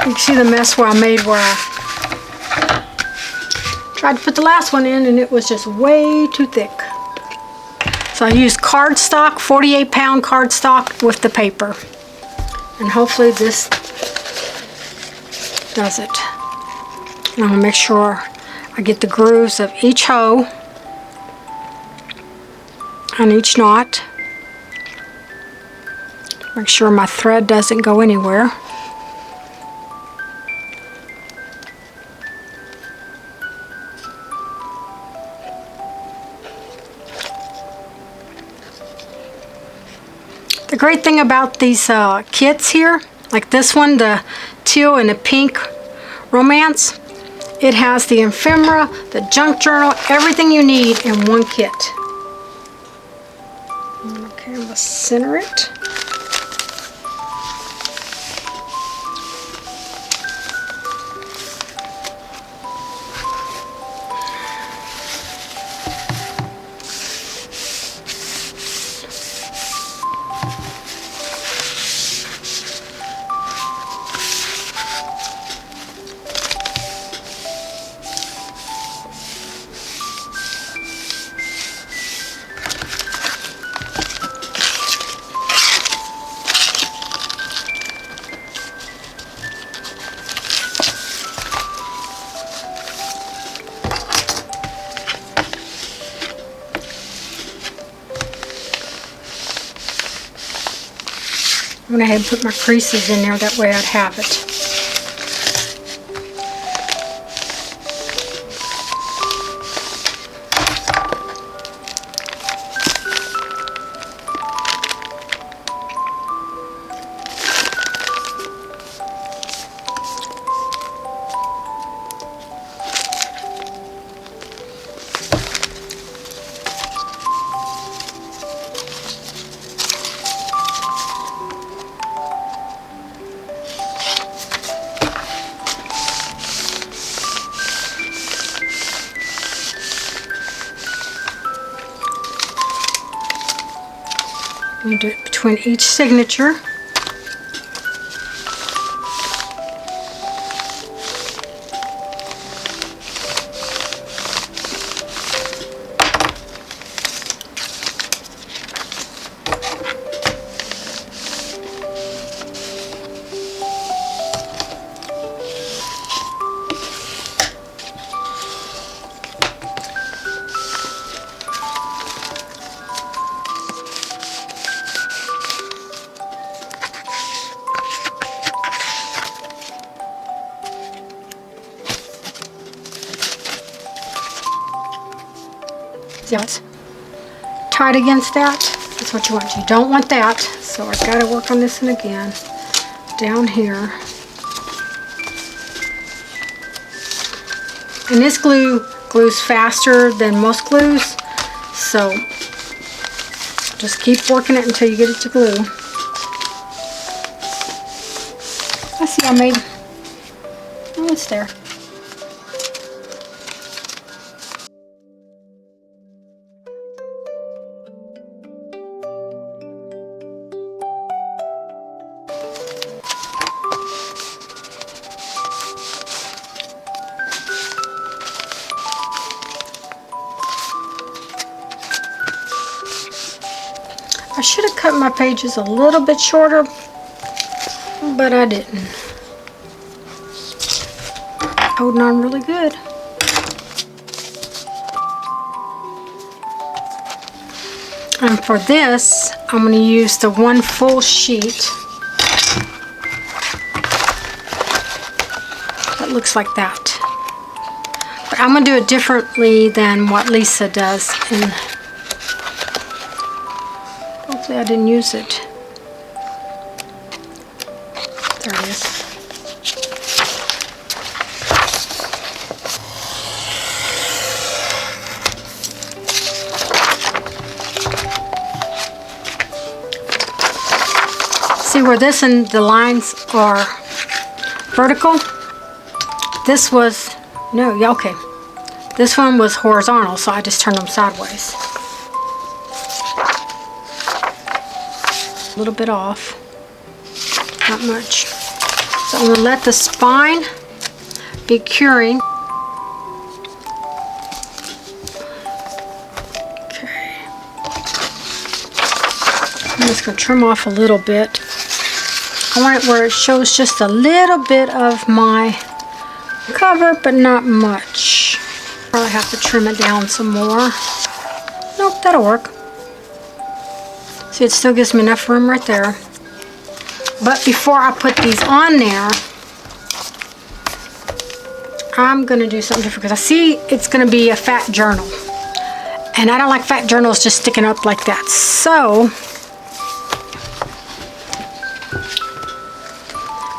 can see the mess where I made where I tried to put the last one in and it was just way too thick. So I used cardstock, 48-pound cardstock with the paper. And hopefully this does it. And I'm going to make sure I get the grooves of each hoe on each knot. Make sure my thread doesn't go anywhere. The great thing about these kits here, like this one, the teal and the pink romance, it has the ephemera, the junk journal, everything you need in one kit. Okay, I'm going to center it. I'm going to go ahead and put my creases in there, that way I'd have it. I'm going to do it between each signature. See how it's tight against that? That's what you want. You don't want that. So I've got to work on this one again. Down here. And this glue glues faster than most glues. So just keep working it until you get it to glue. I see I made, oh, it's there. I should have cut my pages a little bit shorter, but I didn't. Holding on really good. And for this, I'm going to use the one full sheet. That looks like that. But I'm going to do it differently than what Lisa does. And hopefully I didn't use it. There it is. See where this and the lines are vertical? This was, no, yeah, okay. This one was horizontal, so I just turned them sideways. A little bit off, not much. So I'm going to let the spine be curing. Okay. I'm just going to trim off a little bit. I want it where it shows just a little bit of my cover, but not much. Probably have to trim it down some more. Nope, that'll work. See, it still gives me enough room right there. But before I put these on there, I'm going to do something different because I see it's going to be a fat journal. And I don't like fat journals just sticking up like that. So,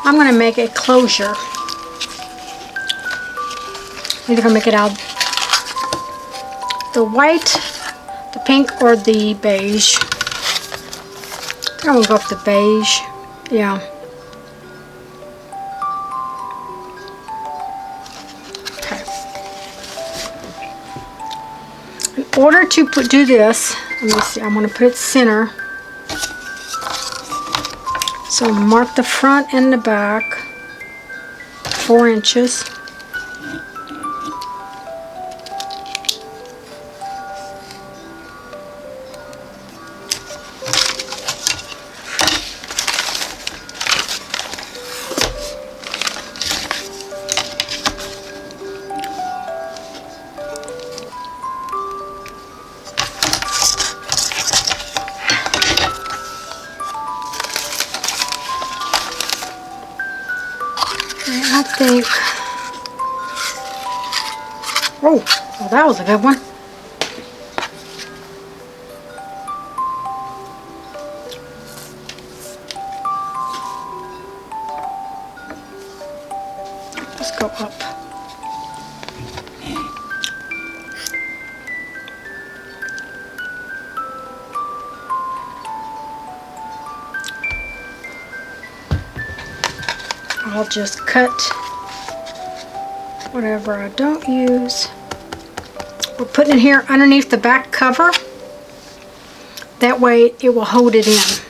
I'm going to make a closure. I'm either going to make it out the white, the pink, or the beige. I think I'm going to go with the beige. Yeah. Okay. In order to do this, let me see, I'm going to put it center. So mark the front and the back, 4 inches. I think, oh, well, that was a good one. Let's go up. I'll just cut whatever I don't use. We're putting it here underneath the back cover. That way it will hold it in.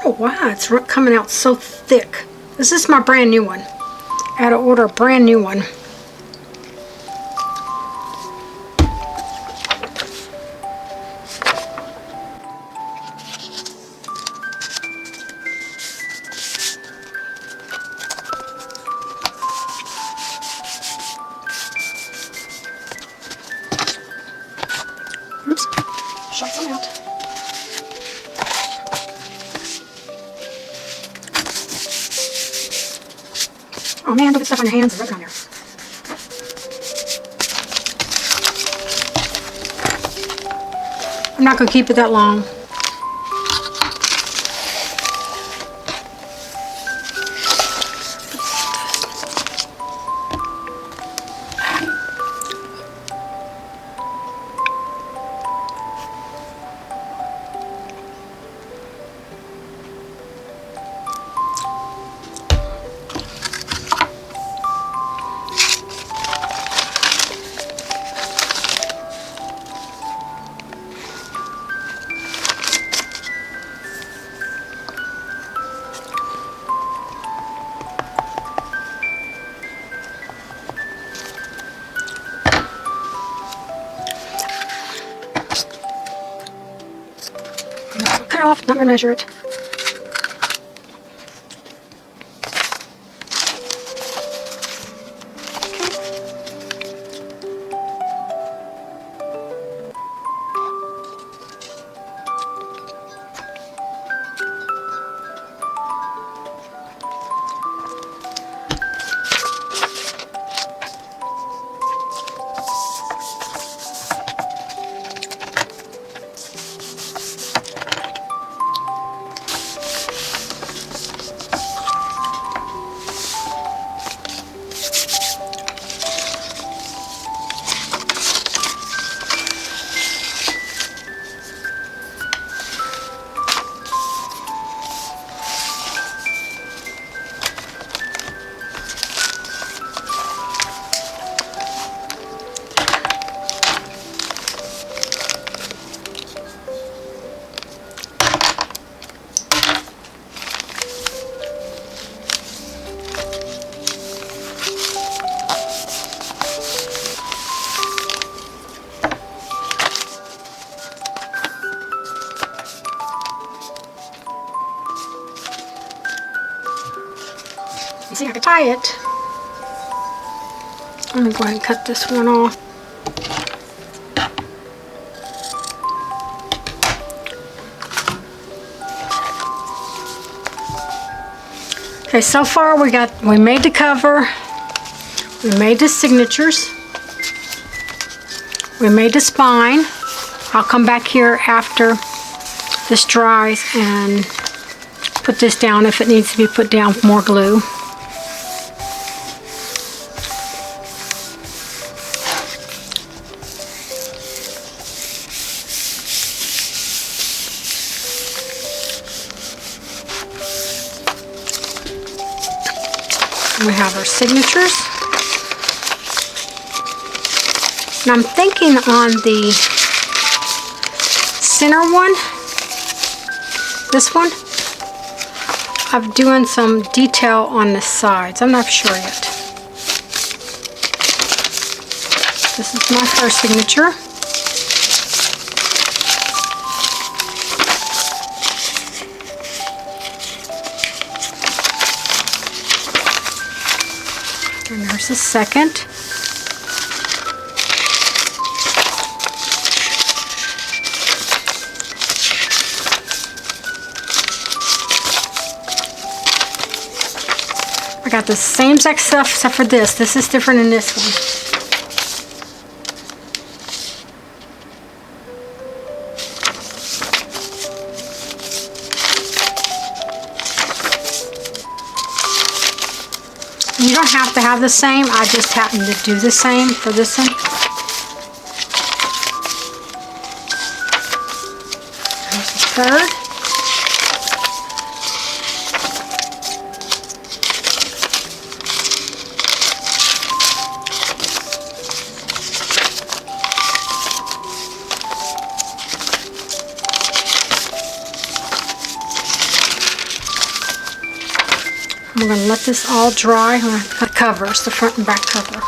Oh wow, it's coming out so thick. This is my brand new one. I had to order a brand new one. Oops, shot some out. Oh man, don't get stuff on your hands and rub it on there. I'm not going to keep it that long. Cut it off, not going to measure it. see if I can tie it. I'm going to go ahead and cut this one off. Okay, so far we made the cover, we made the signatures, we made the spine. I'll come back here after this dries and put this down if it needs to be put down with more glue. We have our signatures. And I'm thinking on the center one, this one, I'm doing some detail on the sides. I'm not sure yet. This is my first signature. And there's the second. I got the same exact stuff except for this. This is different than this one. You don't have to have the same. I just happen to do the same for this one. There's the third. I'm going to let this all dry. I'm going to cut covers, the front and back cover.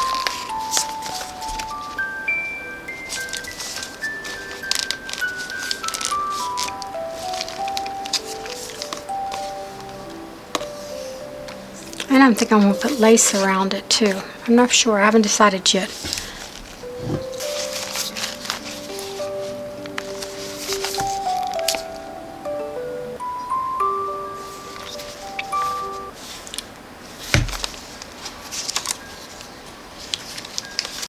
And I'm thinking I'm going to put lace around it too. I'm not sure. I haven't decided yet.